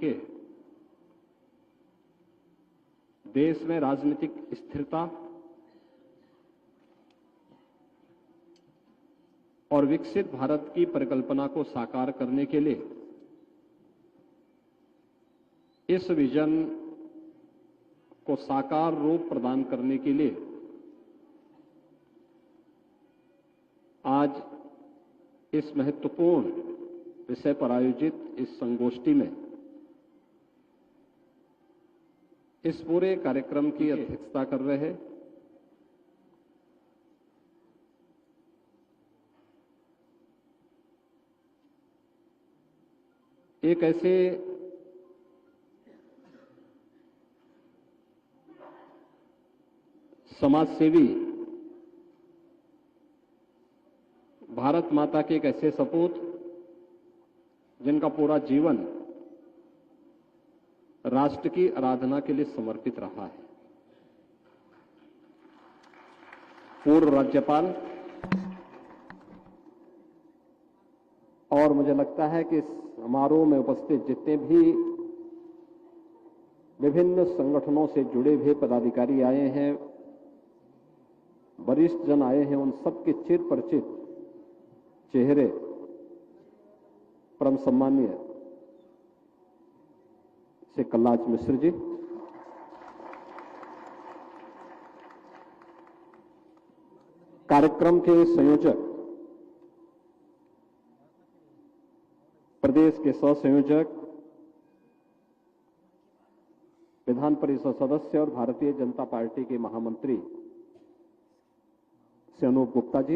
के देश में राजनीतिक स्थिरता और विकसित भारत की परिकल्पना को साकार करने के लिए इस विजन को साकार रूप प्रदान करने के लिए आज इस महत्वपूर्ण विषय पर आयोजित इस संगोष्ठी में इस पूरे कार्यक्रम की अध्यक्षता कर रहे हैं एक ऐसे समाजसेवी, भारत माता के एक ऐसे सपूत जिनका पूरा जीवन राष्ट्र की आराधना के लिए समर्पित रहा है। पूर्व राज्यपाल, और मुझे लगता है कि इस समारोह में उपस्थित जितने भी विभिन्न संगठनों से जुड़े हुए पदाधिकारी आए हैं, वरिष्ठ जन आए हैं, उन सबके चिर परिचित चेहरे परम सम्मानीय श्री कल्लाज मिश्र जी, कार्यक्रम के संयोजक, प्रदेश के सह संयोजक, विधान परिषद सदस्य और भारतीय जनता पार्टी के महामंत्री श्री अनूप गुप्ता जी,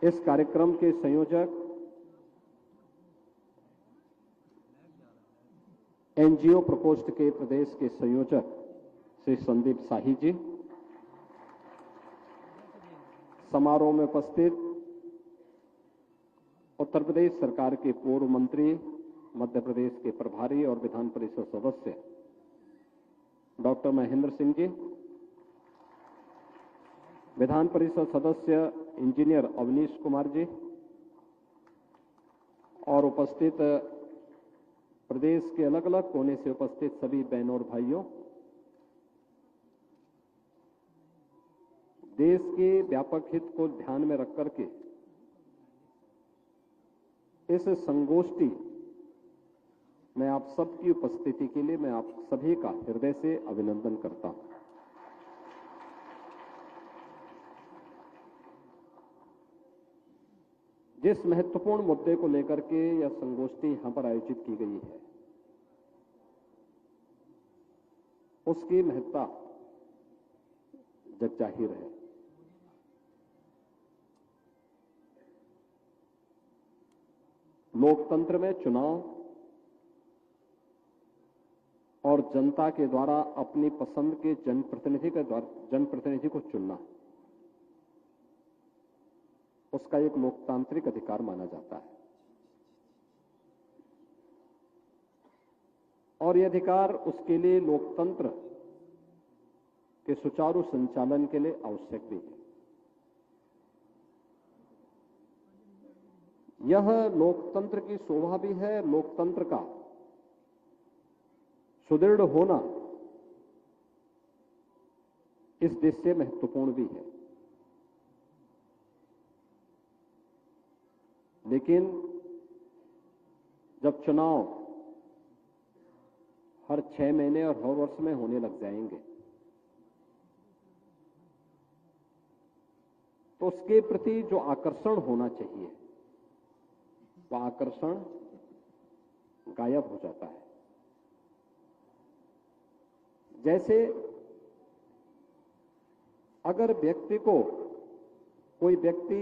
इस कार्यक्रम के संयोजक एनजीओ प्रकोष्ठ के प्रदेश के संयोजक श्री संदीप शाही जी, समारोह में उपस्थित उत्तर प्रदेश सरकार के पूर्व मंत्री, मध्य प्रदेश के प्रभारी और विधान परिषद सदस्य डॉक्टर महेंद्र सिंह जी, विधान परिषद सदस्य इंजीनियर अवनीश कुमार जी और उपस्थित प्रदेश के अलग अलग कोने से उपस्थित सभी बहनों और भाइयों, देश के व्यापक हित को ध्यान में रख करके इस संगोष्ठी में आप सबकी उपस्थिति के लिए मैं आप सभी का हृदय से अभिनंदन करता हूं। जिस महत्वपूर्ण मुद्दे को लेकर के यह संगोष्ठी यहां पर आयोजित की गई है, उसकी महत्ता जग जाहिर है। लोकतंत्र में चुनाव और जनता के द्वारा अपनी पसंद के जनप्रतिनिधि को चुनना, उसका एक लोकतांत्रिक अधिकार माना जाता है और यह अधिकार उसके लिए लोकतंत्र के सुचारू संचालन के लिए आवश्यक भी है। यह लोकतंत्र की शोभा भी है, लोकतंत्र का सुदृढ़ होना इस देश से महत्वपूर्ण भी है। लेकिन जब चुनाव हर 6 महीने और हर वर्ष में होने लग जाएंगे, तो उसके प्रति जो आकर्षण होना चाहिए वह आकर्षण गायब हो जाता है। जैसे अगर कोई व्यक्ति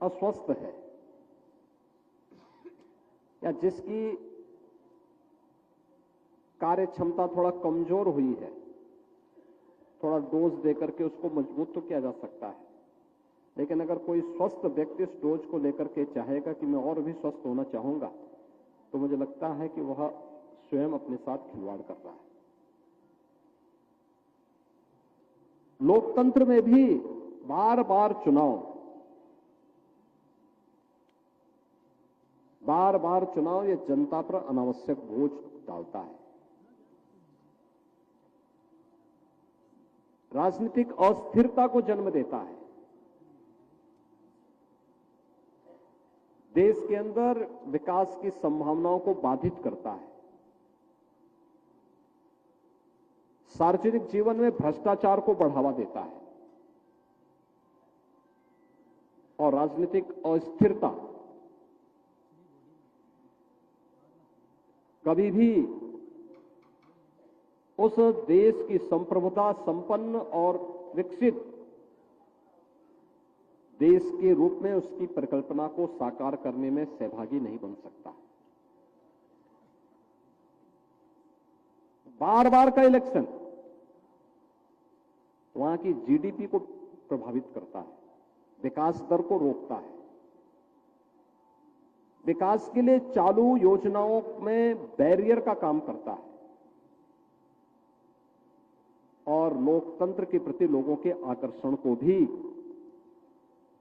अस्वस्थ है या जिसकी कार्य क्षमता थोड़ा कमजोर हुई है, थोड़ा डोज देकर के उसको मजबूत तो किया जा सकता है, लेकिन अगर कोई स्वस्थ व्यक्ति इस डोज को लेकर के चाहेगा कि मैं और भी स्वस्थ होना चाहूंगा, तो मुझे लगता है कि वह स्वयं अपने साथ खिलवाड़ कर रहा है। लोकतंत्र में भी बार बार चुनाव बार बार चुनाव ये जनता पर अनावश्यक बोझ डालता है, राजनीतिक अस्थिरता को जन्म देता है, देश के अंदर विकास की संभावनाओं को बाधित करता है, सार्वजनिक जीवन में भ्रष्टाचार को बढ़ावा देता है और राजनीतिक अस्थिरता कभी भी उस देश की संप्रभुता संपन्न और विकसित देश के रूप में उसकी परिकल्पना को साकार करने में सहभागी नहीं बन सकता। बार बार का इलेक्शन वहां की जीडीपी को प्रभावित करता है, विकास दर को रोकता है, विकास के लिए चालू योजनाओं में बैरियर का काम करता है और लोकतंत्र के प्रति लोगों के आकर्षण को भी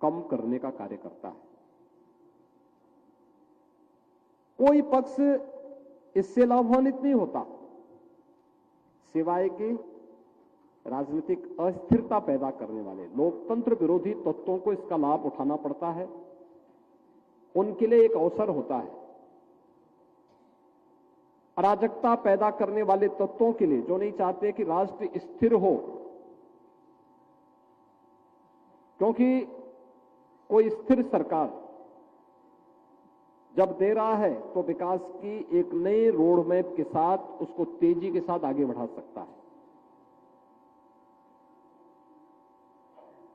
कम करने का कार्य करता है। कोई पक्ष इससे लाभान्वित नहीं होता सिवाय कि राजनीतिक अस्थिरता पैदा करने वाले लोकतंत्र विरोधी तत्वों को इसका लाभ उठाना पड़ता है। उनके लिए एक अवसर होता है। अराजकता पैदा करने वाले तत्वों के लिए, जो नहीं चाहते कि राष्ट्र स्थिर हो, क्योंकि कोई स्थिर सरकार जब दे रहा है तो विकास की एक नई रोड मैप के साथ उसको तेजी के साथ आगे बढ़ा सकता है।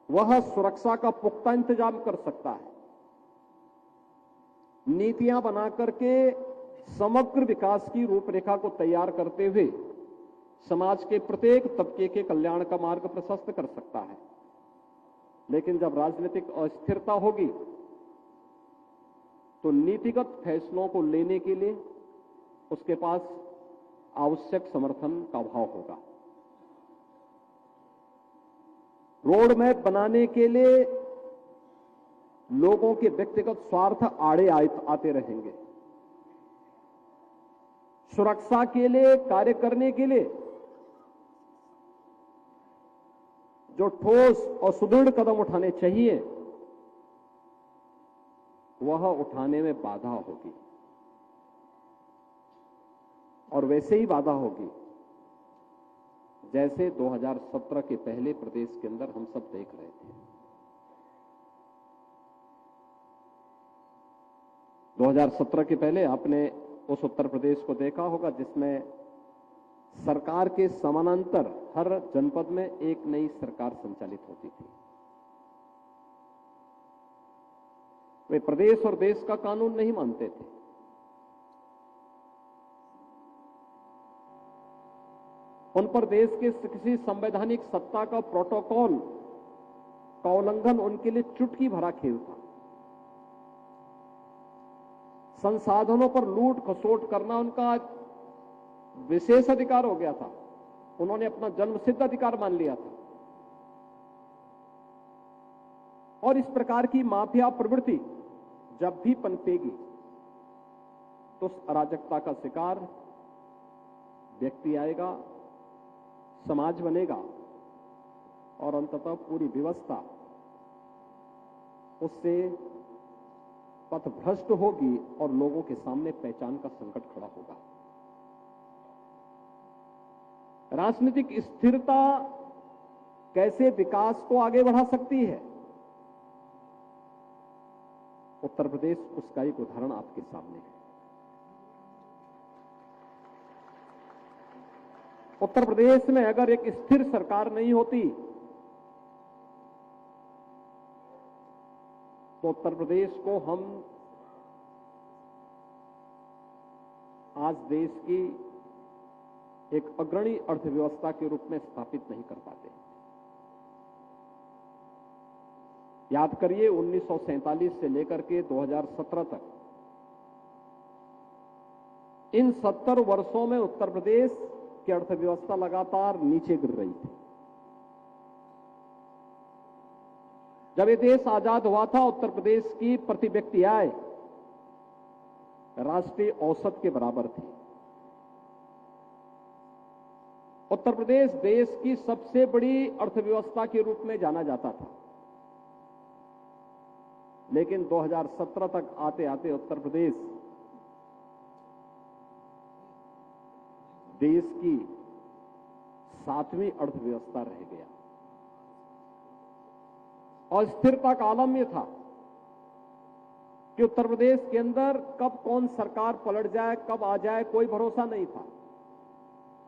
वह सुरक्षा का पुख्ता इंतजाम कर सकता है, नीतियां बना करके समग्र विकास की रूपरेखा को तैयार करते हुए समाज के प्रत्येक तबके के कल्याण का मार्ग प्रशस्त कर सकता है। लेकिन जब राजनीतिक अस्थिरता होगी तो नीतिगत फैसलों को लेने के लिए उसके पास आवश्यक समर्थन का अभाव होगा। रोड मैप बनाने के लिए लोगों के व्यक्तिगत स्वार्थ आड़े आते रहेंगे। सुरक्षा के लिए कार्य करने के लिए जो ठोस और सुदृढ़ कदम उठाने चाहिए वह उठाने में बाधा होगी, और वैसे ही बाधा होगी जैसे 2017 के पहले प्रदेश के अंदर हम सब देख रहे थे। 2017 के पहले आपने उस उत्तर प्रदेश को देखा होगा जिसमें सरकार के समानांतर हर जनपद में एक नई सरकार संचालित होती थी। वे प्रदेश और देश का कानून नहीं मानते थे। उन पर देश के किसी संवैधानिक सत्ता का प्रोटोकॉल का उल्लंघन उनके लिए चुटकी भरा खेल था। संसाधनों पर लूट खसोट करना उनका विशेष अधिकार हो गया था। उन्होंने अपना जन्मसिद्ध अधिकार मान लिया था। और इस प्रकार की माफिया प्रवृत्ति जब भी पनपेगी तो उस अराजकता का शिकार व्यक्ति आएगा, समाज बनेगा और अंततः पूरी व्यवस्था उससे पथभ्रष्ट होगी और लोगों के सामने पहचान का संकट खड़ा होगा। राजनीतिक स्थिरता कैसे विकास को आगे बढ़ा सकती है? उत्तर प्रदेश उसका एक उदाहरण आपके सामने है। उत्तर प्रदेश में अगर एक स्थिर सरकार नहीं होती तो उत्तर प्रदेश को हम आज देश की एक अग्रणी अर्थव्यवस्था के रूप में स्थापित नहीं कर पाते। याद करिए 1947 से लेकर के 2017 तक इन 70 वर्षों में उत्तर प्रदेश की अर्थव्यवस्था लगातार नीचे गिर रही थी। जब ये देश आजाद हुआ था उत्तर प्रदेश की प्रति व्यक्ति आय राष्ट्रीय औसत के बराबर थी। उत्तर प्रदेश देश की सबसे बड़ी अर्थव्यवस्था के रूप में जाना जाता था, लेकिन 2017 तक आते आते उत्तर प्रदेश देश की 7वीं अर्थव्यवस्था रह गया। अस्थिरता का आलम यह था कि उत्तर प्रदेश के अंदर कब कौन सरकार पलट जाए, कब आ जाए, कोई भरोसा नहीं था।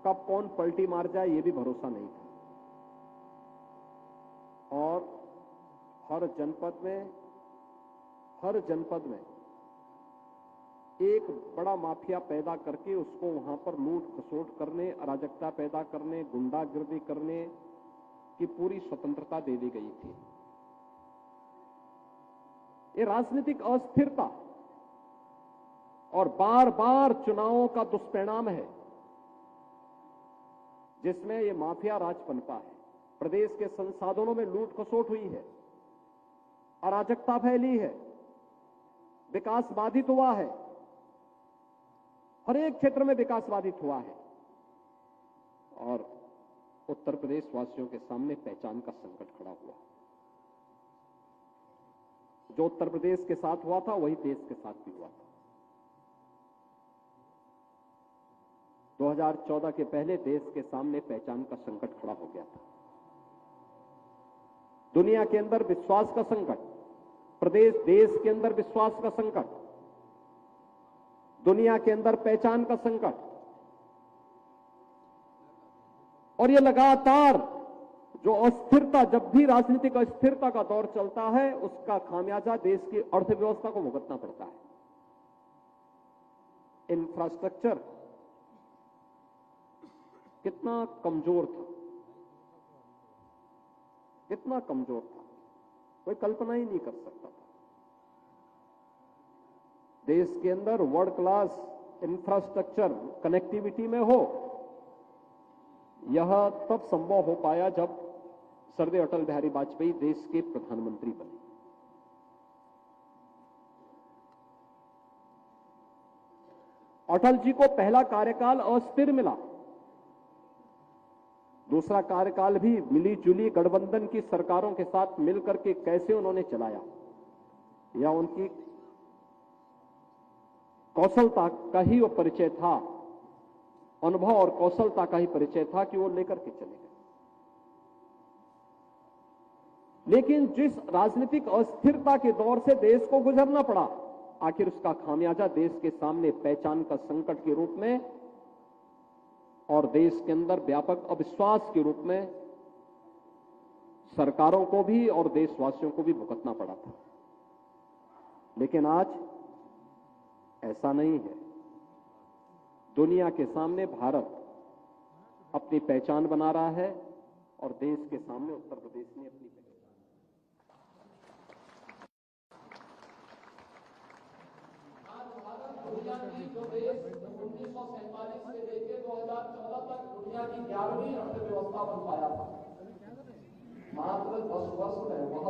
कब कौन पलटी मार जाए, यह भी भरोसा नहीं था। और हर जनपद में एक बड़ा माफिया पैदा करके उसको वहां पर लूट खसोट करने, अराजकता पैदा करने, गुंडागर्दी करने की पूरी स्वतंत्रता दे दी गई थी। ये राजनीतिक अस्थिरता और बार बार चुनावों का दुष्परिणाम है, जिसमें ये माफिया राज पनपा है। प्रदेश के संसाधनों में लूट खसोट हुई है, अराजकता फैली है, विकास बाधित हुआ है, हर एक क्षेत्र में विकास बाधित हुआ है। और उत्तर प्रदेश वासियों के सामने पहचान का संकट खड़ा हुआ। जो उत्तर प्रदेश के साथ हुआ था वही देश के साथ भी हुआ था। 2014 के पहले देश के सामने पहचान का संकट खड़ा हो गया था। दुनिया के अंदर विश्वास का संकट, देश के अंदर विश्वास का संकट, दुनिया के अंदर पहचान का संकट। और यह लगातार जो अस्थिरता, जब भी राजनीतिक अस्थिरता का दौर चलता है, उसका खामियाजा देश की अर्थव्यवस्था को भुगतना पड़ता है। इंफ्रास्ट्रक्चर कितना कमजोर था, कितना कमजोर था, कोई कल्पना ही नहीं कर सकता था। देश के अंदर वर्ल्ड क्लास इंफ्रास्ट्रक्चर कनेक्टिविटी में हो, यह तब संभव हो पाया जब सरदार अटल बिहारी वाजपेयी देश के प्रधानमंत्री बने। अटल जी को पहला कार्यकाल अस्थिर मिला, दूसरा कार्यकाल भी मिली जुली गठबंधन की सरकारों के साथ मिलकर के कैसे उन्होंने चलाया, या उनकी कौशलता का ही वो परिचय था, अनुभव और कौशलता का ही परिचय था कि वो लेकर के चले गए। लेकिन जिस राजनीतिक अस्थिरता के दौर से देश को गुजरना पड़ा, आखिर उसका खामियाजा देश के सामने पहचान का संकट के रूप में और देश के अंदर व्यापक अविश्वास के रूप में सरकारों को भी और देशवासियों को भी भुगतना पड़ा था। लेकिन आज ऐसा नहीं है। दुनिया के सामने भारत अपनी पहचान बना रहा है और देश के सामने उत्तर प्रदेश ने अपनी पहचान। दुनिया की जो देश 1947 से लेकर 2014 तक दुनिया की 11वीं अर्थव्यवस्था बन पाया था, मात्र 10 वर्ष में वह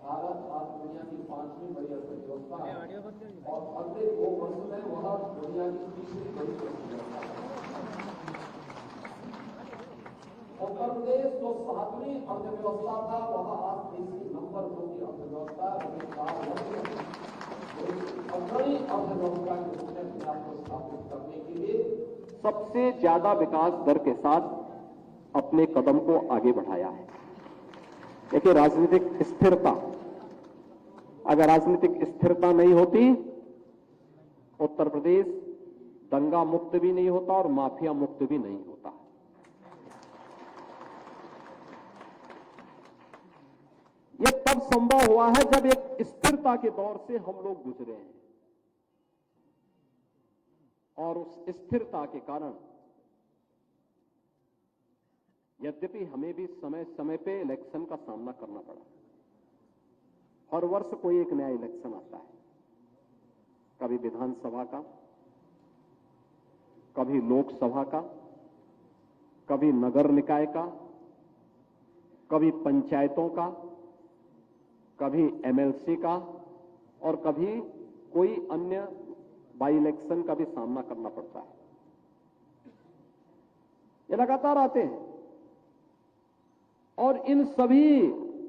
भारत आज दुनिया की 5वीं बड़ी अर्थव्यवस्था है और अगले 2 वर्ष में वह दुनिया की 3री बड़ी अर्थव्यवस्था है। उत्तर प्रदेश जो 7वीं अर्थव्यवस्था था, वह आज देश की नंबर 2 की अर्थव्यवस्था अग्रणी अर्थव्यवस्था के रूप में अपने आप को स्थापित करने के लिए सबसे ज्यादा विकास दर के साथ अपने कदम को आगे बढ़ाया है। देखिए, राजनीतिक स्थिरता, अगर राजनीतिक स्थिरता नहीं होती, उत्तर प्रदेश दंगा मुक्त भी नहीं होता और माफिया मुक्त भी नहीं होता। यह तब संभव हुआ है जब एक स्थिरता के दौर से हम लोग गुजरे हैं, और उस स्थिरता के कारण यद्यपि हमें भी समय समय पे इलेक्शन का सामना करना पड़ा। हर वर्ष कोई एक नया इलेक्शन आता है, कभी विधानसभा का, कभी लोकसभा का, कभी नगर निकाय का, कभी पंचायतों का, कभी एमएलसी का और कभी कोई अन्य बाई इलेक्शन का भी सामना करना पड़ता है। ये लगातार आते हैं और इन सभी,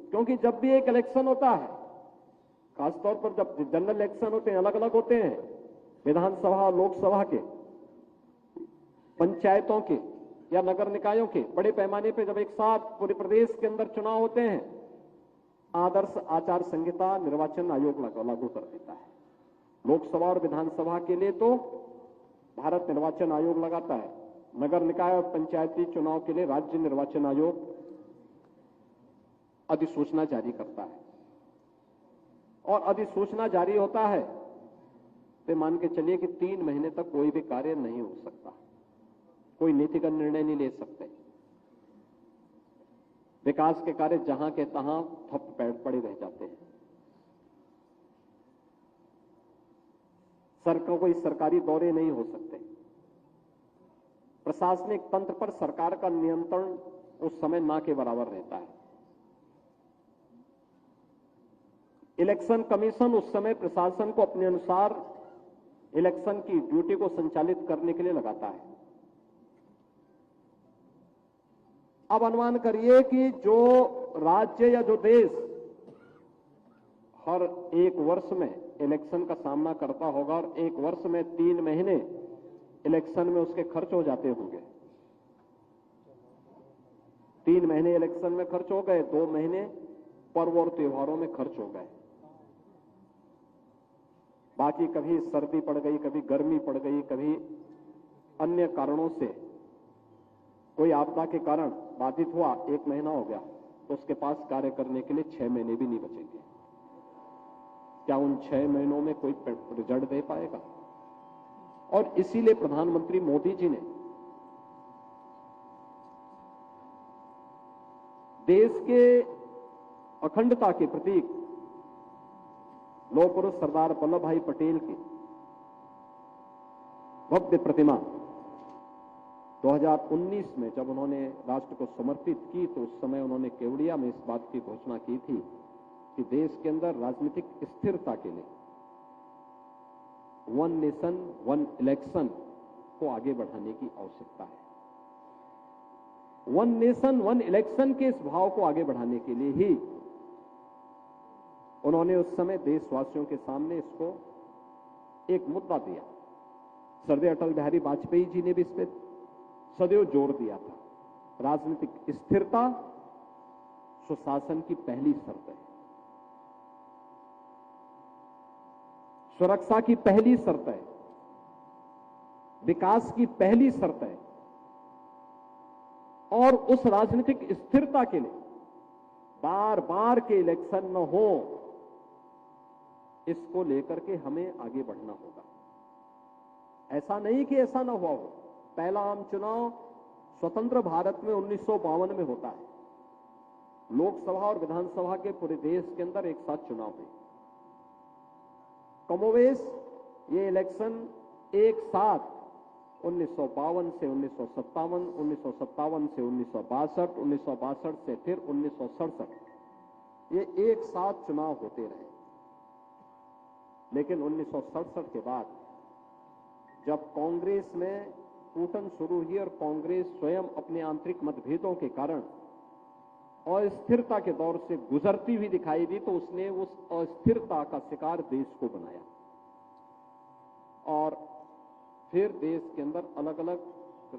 क्योंकि जब भी एक इलेक्शन होता है, खासतौर पर जब जनरल इलेक्शन होते हैं, अलग अलग होते हैं, विधानसभा लोकसभा के, पंचायतों के या नगर निकायों के, बड़े पैमाने पर जब एक साथ पूरे प्रदेश के अंदर चुनाव होते हैं, आदर्श आचार संहिता निर्वाचन आयोग लागू कर देता है। लोकसभा और विधानसभा के लिए तो भारत निर्वाचन आयोग लगाता है, नगर निकाय और पंचायती चुनाव के लिए राज्य निर्वाचन आयोग अधिसूचना जारी करता है। और अधिसूचना जारी होता है तो मान के चलिए कि 3 महीने तक कोई भी कार्य नहीं हो सकता, कोई नीतिगत निर्णय नहीं ले सकते। विकास के कार्य जहां के तहां ठप पड़े रह जाते हैं। कोई सरकारी दौरे नहीं हो सकते। प्रशासनिक तंत्र पर सरकार का नियंत्रण उस समय ना के बराबर रहता है। इलेक्शन कमीशन उस समय प्रशासन को अपने अनुसार इलेक्शन की ड्यूटी को संचालित करने के लिए लगाता है। अब अनुमान करिए कि जो राज्य या जो देश हर 1 वर्ष में इलेक्शन का सामना करता होगा और 1 वर्ष में 3 महीने इलेक्शन में उसके खर्च हो जाते होंगे। 3 महीने इलेक्शन में खर्च हो गए, 2 महीने पर्व और त्योहारों में खर्च हो गए। बाकी कभी सर्दी पड़ गई, कभी गर्मी पड़ गई, कभी अन्य कारणों से कोई आपदा के कारण बाधित हुआ, 1 महीना हो गया, तो उसके पास कार्य करने के लिए 6 महीने भी नहीं बचेंगे। क्या उन 6 महीनों में कोई रिजल्ट दे पाएगा? और इसीलिए प्रधानमंत्री मोदी जी ने देश के अखंडता के प्रतीक लौह पुरुष सरदार वल्लभ भाई पटेल की भव्य प्रतिमा 2019 में जब उन्होंने राष्ट्र को समर्पित की, तो उस समय उन्होंने केवड़िया में इस बात की घोषणा की थी कि देश के अंदर राजनीतिक स्थिरता के लिए 1 नेशन 1 इलेक्शन को आगे बढ़ाने की आवश्यकता है। 1 नेशन 1 इलेक्शन के इस भाव को आगे बढ़ाने के लिए ही उन्होंने उस समय देशवासियों के सामने इसको एक मुद्दा दिया। श्रद्धेय अटल बिहारी वाजपेयी जी ने भी इस पर सदैव जोर दिया था। राजनीतिक स्थिरता सुशासन की पहली शर्त है, सुरक्षा की पहली शर्त है, विकास की पहली शर्त है। और उस राजनीतिक स्थिरता के लिए बार बार के इलेक्शन न हो, इसको लेकर के हमें आगे बढ़ना होगा। ऐसा नहीं कि ऐसा ना हुआ हो। पहला आम चुनाव स्वतंत्र भारत में 1952 में होता है। लोकसभा और विधानसभा के पूरे देश के अंदर एक साथ चुनाव हुए। कमोवेश ये इलेक्शन एक साथ 1952 से 1957, 1957 से 1962, 1962 से फिर 1967, ये एक साथ चुनाव होते रहे। लेकिन 1967 के बाद जब कांग्रेस में टूटन शुरू हुई और कांग्रेस स्वयं अपने आंतरिक मतभेदों के कारण अस्थिरता के दौर से गुजरती हुई दिखाई दी, तो उसने उस अस्थिरता का शिकार देश को बनाया और फिर देश के अंदर अलग अलग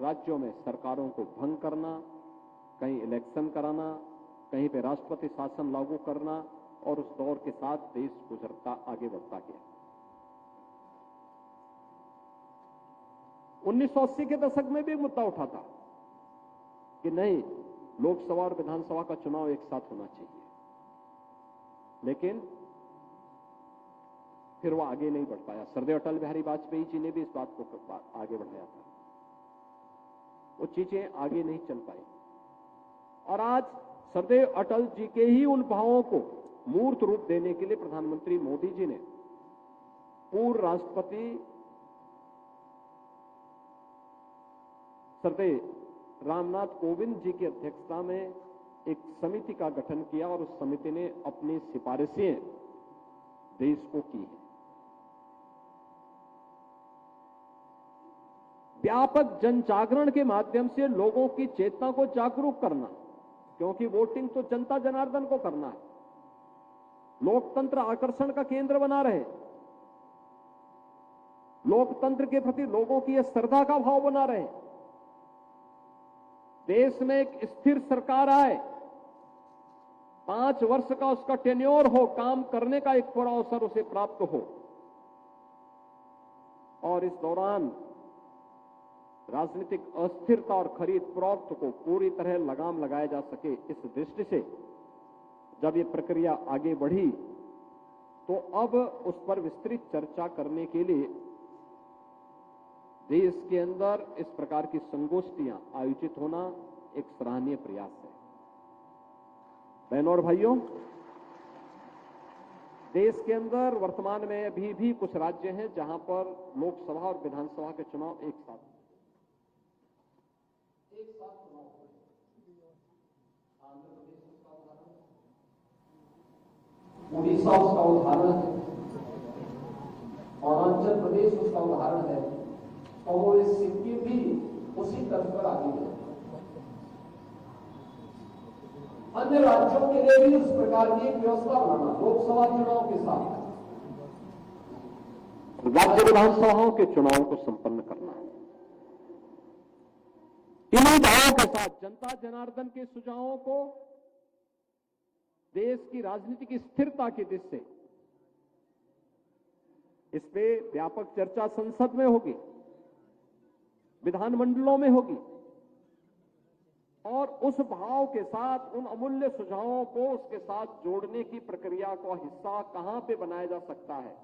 राज्यों में सरकारों को भंग करना, कहीं इलेक्शन कराना, कहीं पे राष्ट्रपति शासन लागू करना, और उस दौर के साथ देश गुजरता आगे बढ़ता गया। 1980 के दशक में भी मुद्दा उठा था कि नहीं, लोकसभा और विधानसभा का चुनाव एक साथ होना चाहिए, लेकिन फिर वो आगे नहीं बढ़ पाया। श्रद्धेय अटल बिहारी वाजपेयी जी ने भी इस बात को आगे बढ़ाया था, वो चीजें आगे नहीं चल पाई। और आज श्रद्धेय अटल जी के ही उन भावों को मूर्त रूप देने के लिए प्रधानमंत्री मोदी जी ने पूर्व राष्ट्रपति श्रद्धेय रामनाथ कोविंद जी की अध्यक्षता में एक समिति का गठन किया और उस समिति ने अपनी सिफारिशें देश को की है। व्यापक जन जागरण के माध्यम से लोगों की चेतना को जागरूक करना, क्योंकि वोटिंग तो जनता जनार्दन को करना है। लोकतंत्र आकर्षण का केंद्र बना रहे, लोकतंत्र के प्रति लोगों की श्रद्धा का भाव बना रहे, देश में एक स्थिर सरकार आए, 5 वर्ष का उसका टेन्योर हो, काम करने का एक पूरा अवसर उसे प्राप्त हो, और इस दौरान राजनीतिक अस्थिरता और खरीद फरोख्त को पूरी तरह लगाम लगाया जा सके। इस दृष्टि से जब ये प्रक्रिया आगे बढ़ी तो अब उस पर विस्तृत चर्चा करने के लिए देश के अंदर इस प्रकार की संगोष्ठियां आयोजित होना एक सराहनीय प्रयास है। बहनों और भाइयों, देश के अंदर वर्तमान में अभी भी कुछ राज्य हैं जहां पर लोकसभा और विधानसभा के चुनाव एक साथ चुनाव हो रहे हैं। आंध्र प्रदेश उसका उदाहरण है, उड़ीसा उसका उदाहरण है, अरुणाचल प्रदेश उसका उदाहरण है, और सिक्किम भी उसी तर्ज पर आगे है। अन्य राज्यों के लिए भी उस प्रकार की एक व्यवस्था बनाना, लोकसभा चुनाव के साथ राज्य विधानसभाओं के चुनाव को संपन्न करना है। इन्हीं भावों के साथ जनता जनार्दन के सुझावों को देश की राजनीति की स्थिरता की दृष्टि से इस पे व्यापक चर्चा संसद में होगी, विधानमंडलों में होगी, और उस भाव के साथ उन अमूल्य सुझावों को उसके साथ जोड़ने की प्रक्रिया का हिस्सा कहां पे बनाया जा सकता है।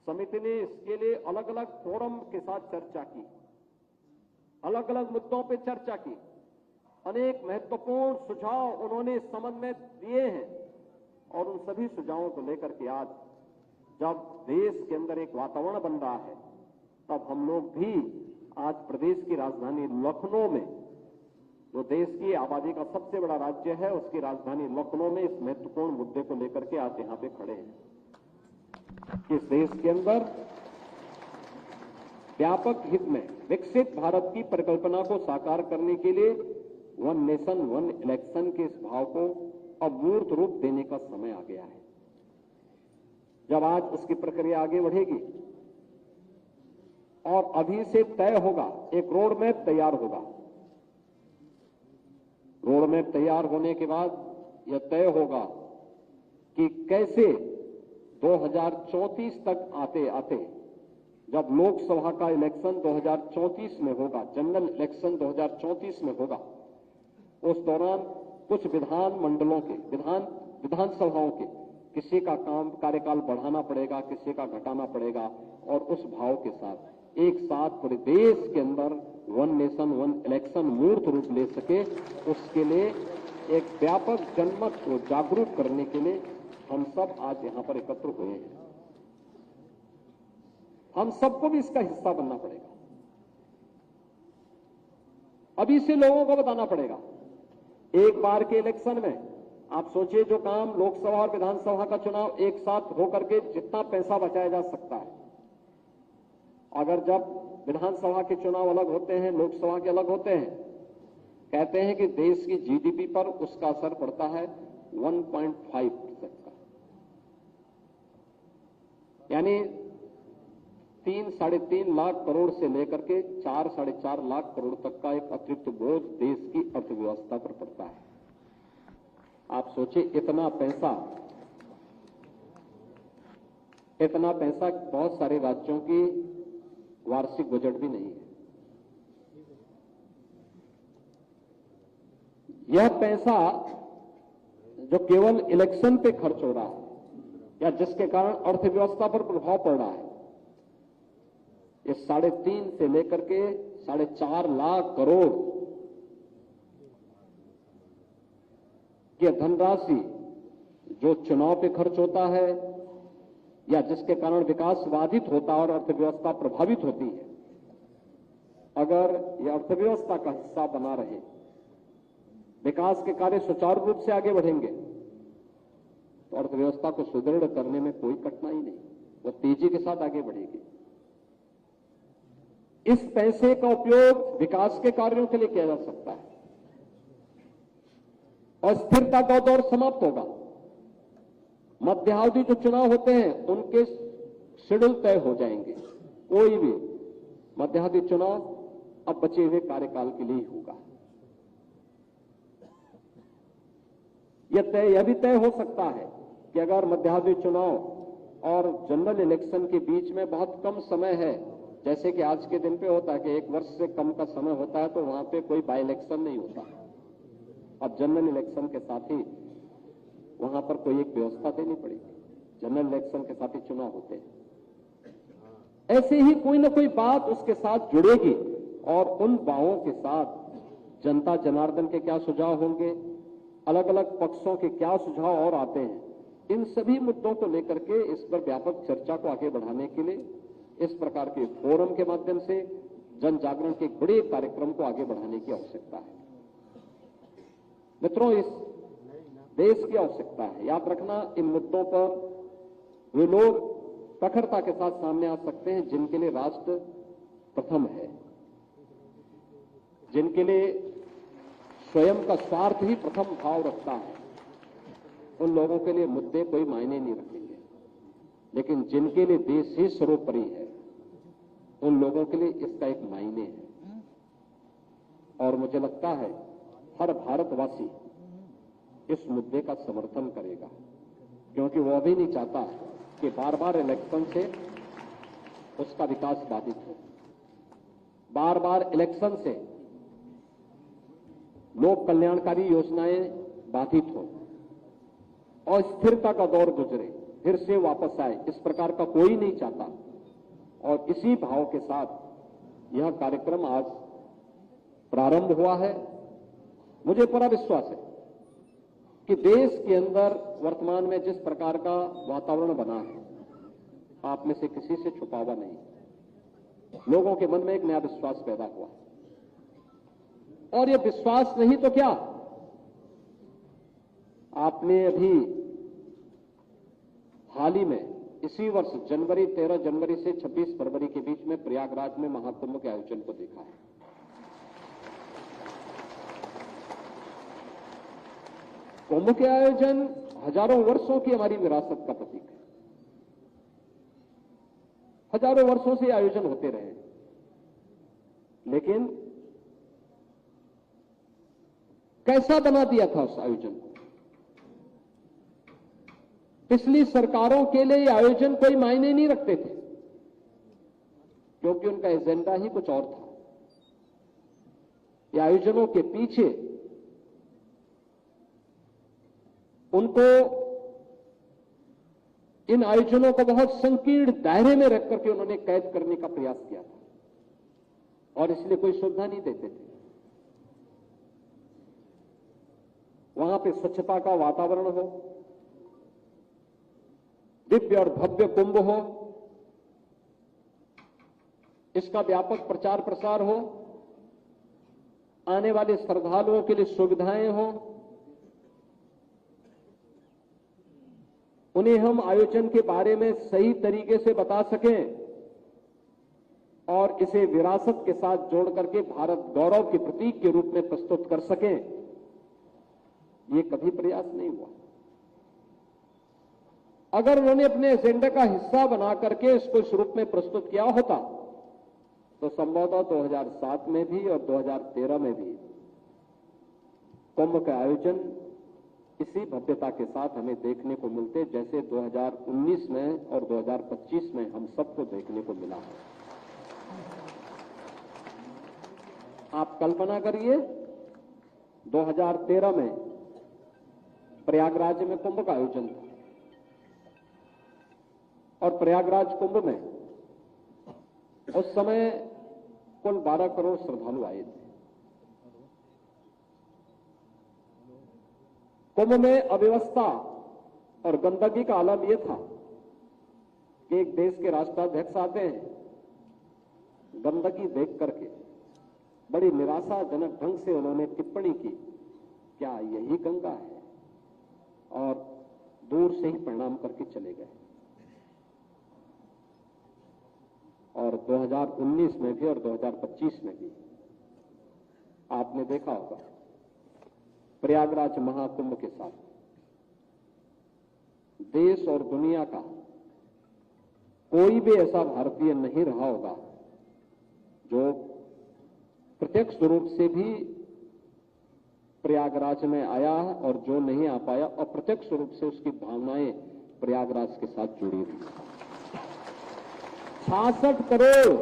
समिति ने इसके लिए अलग अलग फोरम के साथ चर्चा की, अलग अलग मुद्दों पे चर्चा की, अनेक महत्वपूर्ण सुझाव उन्होंने इस संबंध में दिए हैं, और उन सभी सुझावों को लेकर के आज जब देश के अंदर एक वातावरण बन रहा है, तब हम लोग भी आज प्रदेश की राजधानी लखनऊ में, जो देश की आबादी का सबसे बड़ा राज्य है, उसकी राजधानी लखनऊ में इस महत्वपूर्ण मुद्दे को लेकर के आज यहां पे खड़े हैं कि इस देश के अंदर व्यापक हित में विकसित भारत की परिकल्पना को साकार करने के लिए वन नेशन वन इलेक्शन के इस भाव को अब मूर्त रूप देने का समय आ गया है। जब आज उसकी प्रक्रिया आगे बढ़ेगी और अभी से तय होगा, एक रोड मैप तैयार होगा। रोड मैप तैयार होने के बाद यह तय होगा कि कैसे 2034 तक आते आते, जब लोकसभा का इलेक्शन 2034 में होगा, जनरल इलेक्शन 2034 में होगा, उस दौरान कुछ विधानमंडलों के विधानसभाओं के किसी का कार्यकाल बढ़ाना पड़ेगा, किसी का घटाना पड़ेगा, और उस भाव के साथ एक साथ पूरे देश के अंदर वन नेशन वन इलेक्शन मूर्त रूप ले सके, उसके लिए एक व्यापक जनमत को जागरूक करने के लिए हम सब आज यहां पर एकत्र हुए हैं। हम सबको भी इसका हिस्सा बनना पड़ेगा। अभी से लोगों को बताना पड़ेगा। एक बार के इलेक्शन में आप सोचिए, जो काम लोकसभा और विधानसभा का चुनाव एक साथ होकर के जितना पैसा बचाया जा सकता है, अगर जब विधानसभा के चुनाव अलग होते हैं, लोकसभा के अलग होते हैं, कहते हैं कि देश की जीडीपी पर उसका असर पड़ता है 1.5% का, यानी 3-3.5 लाख करोड़ से लेकर के 4-4.5 लाख करोड़ तक का एक अतिरिक्त बोझ देश की अर्थव्यवस्था पर पड़ता है। आप सोचिए, इतना पैसा बहुत सारे राज्यों की वार्षिक बजट भी नहीं है। यह पैसा जो केवल इलेक्शन पे खर्च हो रहा है या जिसके कारण अर्थव्यवस्था पर प्रभाव पड़ रहा है, ये 3.5 से लेकर के 4.5 लाख करोड़ की धनराशि जो चुनाव पे खर्च होता है या जिसके कारण विकास बाधित होता है और अर्थव्यवस्था प्रभावित होती है, अगर यह अर्थव्यवस्था का हिस्सा बना रहे, विकास के कार्य सुचारू रूप से आगे बढ़ेंगे, तो अर्थव्यवस्था को सुदृढ़ करने में कोई कठिनाई नहीं, वो तेजी के साथ आगे बढ़ेगी। इस पैसे का उपयोग विकास के कार्यों के लिए किया जा सकता है और स्थिरता का दौर समाप्त होगा। मध्यावधि जो चुनाव होते हैं उनके शेड्यूल तय हो जाएंगे। कोई भी मध्यावधि चुनाव अब बचे हुए कार्यकाल के लिए ही होगा। यह भी तय हो सकता है कि अगर मध्यावधि चुनाव और जनरल इलेक्शन के बीच में बहुत कम समय है, जैसे कि आज के दिन पे होता है कि 1 वर्ष से कम का समय होता है, तो वहां पे कोई बाई इलेक्शन नहीं होता। अब जनरल इलेक्शन के साथ ही वहां पर कोई एक व्यवस्था देनी पड़ेगी। जनरल इलेक्शन के साथ ही चुनाव होते हैं। ऐसे ही कोई ना कोई बात उसके साथ जुड़ेगी और उन बातों के साथ जनता जनार्दन के क्या सुझाव होंगे, अलग अलग पक्षों के क्या सुझाव और आते हैं, इन सभी मुद्दों को लेकर के इस पर व्यापक चर्चा को आगे बढ़ाने के लिए इस प्रकार के फोरम के माध्यम से जन जागरण के एक बड़े कार्यक्रम को आगे बढ़ाने की आवश्यकता है। मित्रों, इस देश की आवश्यकता है। याद रखना, इन मुद्दों पर वे लोग प्रखरता के साथ सामने आ सकते हैं जिनके लिए राष्ट्र प्रथम है, जिनके लिए स्वयं का स्वार्थ ही प्रथम भाव रखता है। उन लोगों के लिए मुद्दे कोई मायने नहीं रखेंगे, लेकिन जिनके लिए देश ही सर्वोपरि है, उन लोगों के लिए इसका एक मायने है। और मुझे लगता है हर भारतवासी इस मुद्दे का समर्थन करेगा, क्योंकि वो अभी नहीं चाहता कि बार बार इलेक्शन से उसका विकास बाधित हो, बार बार इलेक्शन से लोक कल्याणकारी योजनाएं बाधित हो और स्थिरता का दौर गुजरे, फिर से वापस आए। इस प्रकार का कोई नहीं चाहता। और इसी भाव के साथ यह कार्यक्रम आज प्रारंभ हुआ है। मुझे पूरा विश्वास है कि देश के अंदर वर्तमान में जिस प्रकार का वातावरण बना है, आप में से किसी से छुपा हुआ नहीं। लोगों के मन में एक नया विश्वास पैदा हुआ, और यह विश्वास नहीं तो क्या, आपने अभी हाल ही में इसी वर्ष 13 जनवरी से 26 फरवरी के बीच में प्रयागराज में महाकुंभ के आयोजन को देखा है। कुंभ के आयोजन हजारों वर्षों की हमारी विरासत का प्रतीक है। हजारों वर्षों से आयोजन होते रहे, लेकिन कैसा बना दिया था उस आयोजन को। पिछली सरकारों के लिए आयोजन कोई मायने नहीं रखते थे, क्योंकि उनका एजेंडा ही कुछ और था। ये आयोजनों के पीछे उनको इन आयोजनों को बहुत संकीर्ण दायरे में रख करके उन्होंने कैद करने का प्रयास किया था, और इसलिए कोई सुविधा नहीं देते थे। वहां पे स्वच्छता का वातावरण हो, दिव्य और भव्य कुंभ हो, इसका व्यापक प्रचार प्रसार हो, आने वाले श्रद्धालुओं के लिए सुविधाएं हो, उन्हें हम आयोजन के बारे में सही तरीके से बता सकें और इसे विरासत के साथ जोड़ करके भारत गौरव के प्रतीक के रूप में प्रस्तुत कर सकें, ये कभी प्रयास नहीं हुआ। अगर उन्होंने अपने एजेंडा का हिस्सा बना करके इसको इस रूप में प्रस्तुत किया होता, तो संभवतः 2007 में भी और 2013 में भी कुंभ का आयोजन इसी भव्यता के साथ हमें देखने को मिलते, जैसे 2019 में और 2025 में हम सबको देखने को मिला है। आप कल्पना करिए, 2013 में प्रयागराज में कुंभ का आयोजन था, और प्रयागराज कुंभ में उस समय कुल 12 करोड़ श्रद्धालु आए थे। कुंभ में अव्यवस्था और गंदगी का आलम यह था कि एक देश के राष्ट्राध्यक्ष आते हैं, गंदगी देख करके बड़ी निराशाजनक ढंग से उन्होंने टिप्पणी की, क्या यही गंगा है, और दूर से ही प्रणाम करके चले गए। और 2019 में भी और 2025 में भी आपने देखा होगा प्रयागराज महाकुंभ के साथ देश और दुनिया का कोई भी ऐसा भारतीय नहीं रहा होगा जो प्रत्यक्ष रूप से भी प्रयागराज में आया और जो नहीं आ पाया अप्रत्यक्ष रूप से उसकी भावनाएं प्रयागराज के साथ जुड़ी हुई। 66 करोड़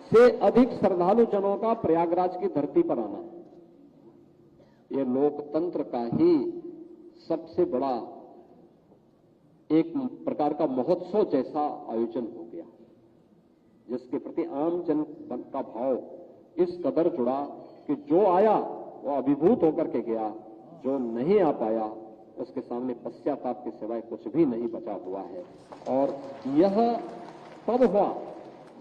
से अधिक श्रद्धालु जनों का प्रयागराज की धरती पर आना, यह लोकतंत्र का ही सबसे बड़ा एक प्रकार का महोत्सव जैसा आयोजन हो गया, जिसके प्रति आम जन का भाव इस कदर जुड़ा कि जो आया वो अभिभूत होकर के गया, जो नहीं आ पाया उसके सामने पश्चाताप के सिवाय कुछ भी नहीं बचा हुआ है। और यह तब हुआ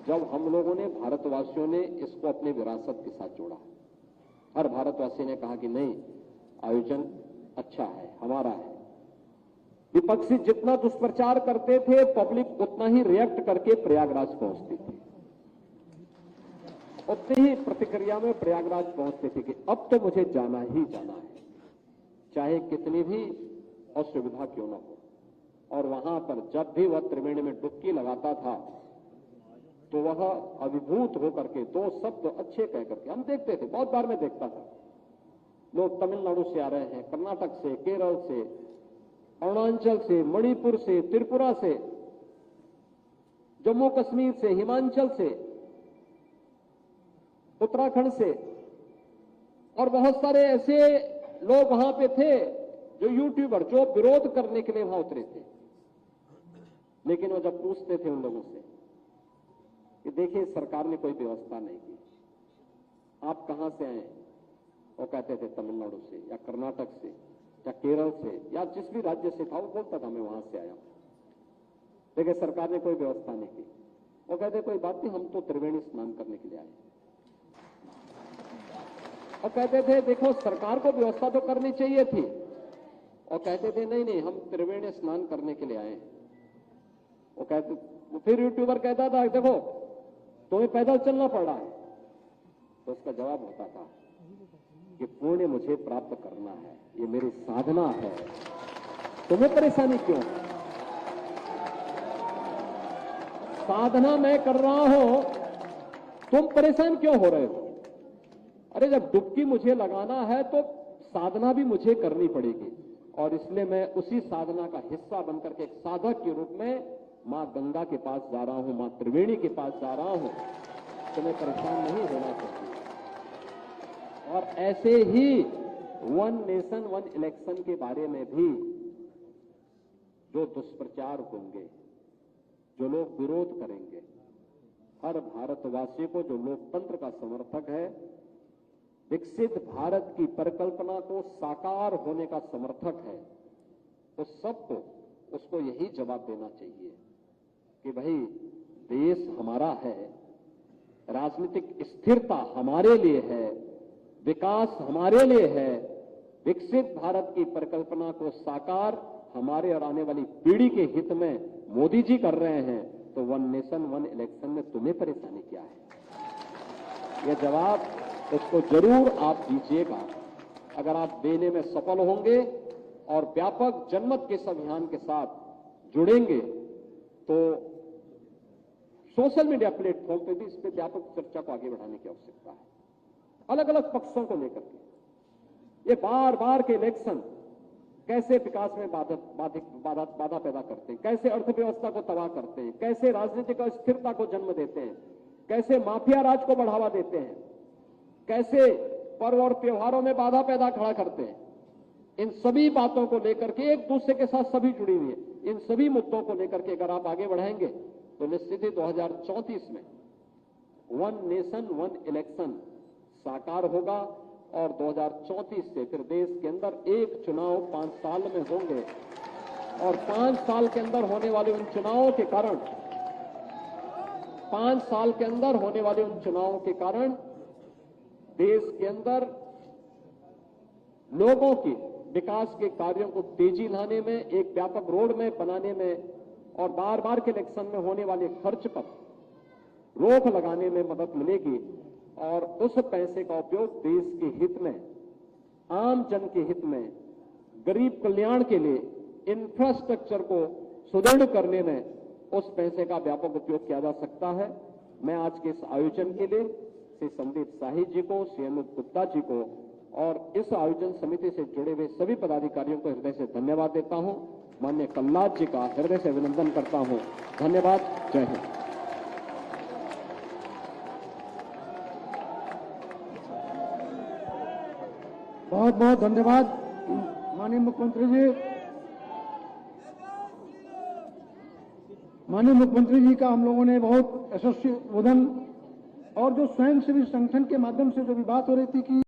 जब हम लोगों ने, भारतवासियों ने इसको अपने विरासत के साथ जोड़ा। हर भारतवासी ने कहा कि नहीं, आयोजन अच्छा है, हमारा है। विपक्षी जितना दुष्प्रचार करते थे, पब्लिक उतना ही रिएक्ट करके प्रयागराज पहुंचती थी, उतनी ही प्रतिक्रिया में प्रयागराज पहुंचते थे कि अब तो मुझे जाना ही जाना है, चाहे कितनी भी असुविधा क्यों न हो। और वहां पर जब भी वह त्रिवेणी में डुबकी लगाता था तो वह अभिभूत होकर के दो शब्द अच्छे कह करके, हम देखते थे, बहुत बार मैं देखता था, लोग तमिलनाडु से आ रहे हैं, कर्नाटक से, केरल से, अरुणाचल से, मणिपुर से, त्रिपुरा से, जम्मू कश्मीर से, हिमाचल से, उत्तराखंड से, और बहुत सारे ऐसे लोग वहां पे थे जो यूट्यूबर, जो विरोध करने के लिए वहां उतरे थे। लेकिन वो जब पूछते थे उन लोगों से कि देखिए सरकार ने कोई व्यवस्था नहीं की, आप कहां से आए, वो कहते थे तमिलनाडु से या कर्नाटक से या केरल से या जिस भी राज्य से था, वो बोलता था मैं वहां से आया हूं, देखिए सरकार ने कोई व्यवस्था नहीं की। वो कहते कोई बात नहीं, हम तो त्रिवेणी स्नान करने के लिए आए। और कहते थे देखो सरकार को व्यवस्था तो करनी चाहिए थी, और कहते थे नहीं नहीं, हम त्रिवेणी स्नान करने के लिए आए हैं। वो कहते, फिर यूट्यूबर कहता था देखो तुम्हें पैदल चलना पड़ रहा है, तो उसका जवाब होता था कि पुण्य मुझे प्राप्त करना है, ये मेरी साधना है, तुम्हें परेशानी क्यों? साधना मैं कर रहा हूं, तुम परेशान क्यों हो रहे हो? अरे जब डुबकी मुझे लगाना है तो साधना भी मुझे करनी पड़ेगी, और इसलिए मैं उसी साधना का हिस्सा बनकर के एक साधक के रूप में मां गंगा के पास जा रहा हूं, मां त्रिवेणी के पास जा रहा हूं, तुम्हें परेशान नहीं होना चाहिए। और ऐसे ही वन नेशन वन इलेक्शन के बारे में भी जो दुष्प्रचार होंगे, जो लोग विरोध करेंगे, हर भारतवासी को जो लोकतंत्र का समर्थक है, विकसित भारत की परिकल्पना को साकार होने का समर्थक है, तो सबको उसको यही जवाब देना चाहिए कि भाई देश हमारा है, राजनीतिक स्थिरता हमारे लिए है, विकास हमारे लिए है, विकसित भारत की परिकल्पना को साकार हमारे और आने वाली पीढ़ी के हित में मोदी जी कर रहे हैं, तो वन नेशन वन इलेक्शन में तुम्हें परेशानी क्या है? यह जवाब उसको जरूर आप दीजिएगा। अगर आप देने में सफल होंगे और व्यापक जनमत के इस अभियान के साथ जुड़ेंगे तो सोशल मीडिया प्लेटफॉर्म पे भी इस पर व्यापक चर्चा को आगे बढ़ाने की आवश्यकता है, अलग अलग पक्षों को लेकर के। ये बार बार के इलेक्शन कैसे विकास में बाधा पैदा करते हैं, कैसे अर्थव्यवस्था को तबाह करते हैं, कैसे राजनीतिक अस्थिरता को जन्म देते हैं, कैसे माफिया राज को बढ़ावा देते हैं, कैसे पर्व और त्योहारों में बाधा पैदा खड़ा करते हैं। इन सभी बातों को लेकर के एक दूसरे के साथ सभी जुड़ी हुई है। इन सभी मुद्दों को लेकर के अगर आप आगे बढ़ाएंगे तो निश्चित ही 2034 में वन नेशन वन इलेक्शन साकार होगा, और 2034 से फिर देश के अंदर एक चुनाव 5 साल में होंगे, और 5 साल के अंदर होने वाले उन चुनावों के कारण 5 साल के अंदर होने वाले उन चुनावों के कारण देश के अंदर लोगों की विकास के कार्यों को तेजी लाने में, एक व्यापक रोड मैप बनाने में, और बार बार के इलेक्शन में होने वाले खर्च पर रोक लगाने में मदद मिलेगी और उस पैसे का उपयोग देश के हित में, आम जन के हित में, गरीब कल्याण के लिए, इंफ्रास्ट्रक्चर को सुदृढ़ करने में उस पैसे का व्यापक उपयोग किया जा सकता है। मैं आज के इस आयोजन के लिए श्री संदीप शाही जी को, श्री अमित गुप्ता जी को और इस आयोजन समिति से जुड़े हुए सभी पदाधिकारियों को हृदय से धन्यवाद देता हूं। माननीय कल्लाद जी का हृदय से अभिनंदन करता हूं। धन्यवाद। जय हिंद। बहुत बहुत धन्यवाद माननीय मुख्यमंत्री जी। माननीय मुख्यमंत्री जी का हम लोगों ने बहुत यशस्वी उद्बोधन और जो स्वयंसेवी संगठन के माध्यम से जो भी बात हो रही थी कि